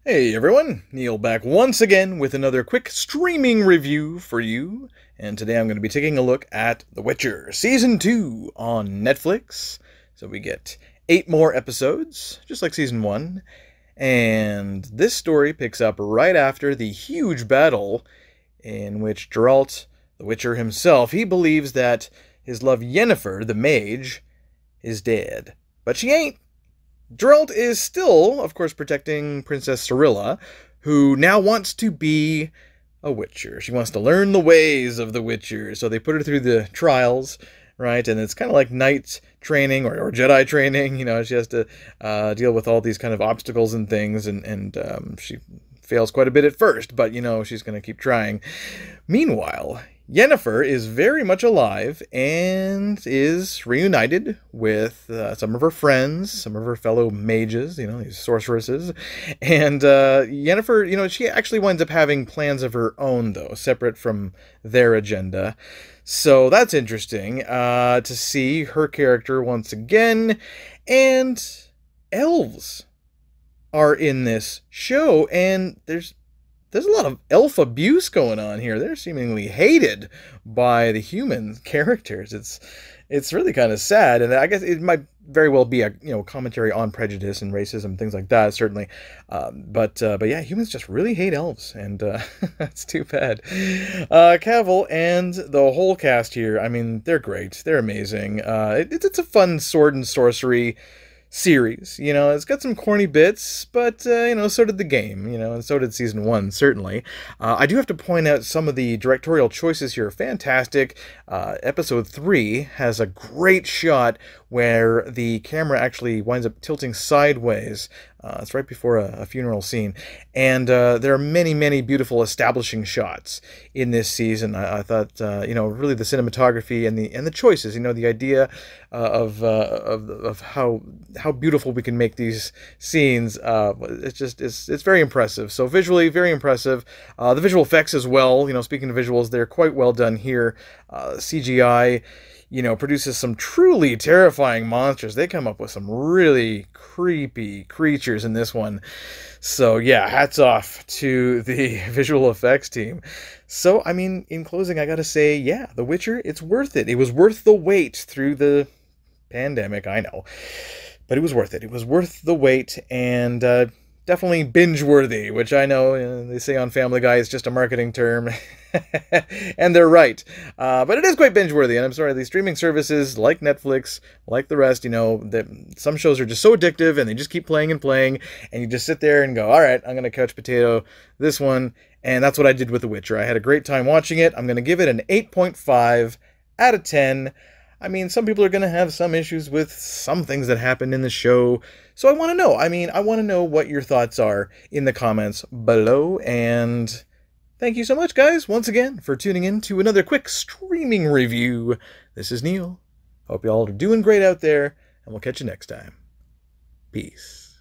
Hey everyone, Neil back once again with another quick streaming review for you. And today I'm going to be taking a look at The Witcher Season 2 on Netflix. So we get 8 more episodes, just like Season 1. And this story picks up right after the huge battle in which Geralt, the Witcher himself, he believes that his love Yennefer, the mage, is dead. But she ain't. Geralt is still, of course, protecting Princess Cirilla, who now wants to be a Witcher. She wants to learn the ways of the Witcher. So they put her through the trials, right? And it's kind of like knight training or Jedi training. You know, she has to deal with all these kind of obstacles and things, and she fails quite a bit at first, but, you know, she's going to keep trying. Meanwhile, Yennefer is very much alive and is reunited with some of her friends, some of her fellow mages, you know, these sorceresses. And Yennefer, you know, she actually winds up having plans of her own, though, separate from their agenda. So that's interesting to see her character once again. And elves are in this show, and there's a lot of elf abuse going on here. They're seemingly hated by the human characters. It's really kind of sad, and I guess it might very well be a commentary on prejudice and racism, things like that, certainly. But yeah, humans just really hate elves, and that's too bad. Cavill and the whole cast here, I mean, they're great. They're amazing. It's a fun sword and sorcery series. You know, it's got some corny bits, but, you know, so did the game, you know, and so did Season 1, certainly. I do have to point out some of the directorial choices here are fantastic. Episode 3 has a great shot where the camera actually winds up tilting sideways. It's right before a funeral scene. And there are many, many beautiful establishing shots in this season. I thought, you know, really the cinematography and the choices, you know, the idea of how beautiful we can make these scenes. It's very impressive. So visually, very impressive. The visual effects as well. You know, speaking of visuals, they're quite well done here. CGI, you know, produces some truly terrifying monsters. They come up with some really creepy creatures in this one. So yeah, hats off to the visual effects team. So, I mean, in closing, I gotta say, yeah, The Witcher, it's worth it. It was worth the wait through the pandemic, I know. But it was worth it. It was worth the wait, and definitely binge-worthy, which I know they say on Family Guy is just a marketing term. And they're right. But it is quite binge-worthy, and I'm sorry, these streaming services, like Netflix, like the rest, you know, some shows are just so addictive, and they just keep playing and playing, and you just sit there and go, all right, I'm going to couch potato this one, and that's what I did with The Witcher. I had a great time watching it. I'm going to give it an 8.5 out of 10. I mean, some people are going to have some issues with some things that happened in the show. So I want to know. I mean, I want to know what your thoughts are in the comments below. And thank you so much, guys, once again, for tuning in to another quick streaming review. This is Neil. Hope you all are doing great out there, and we'll catch you next time. Peace.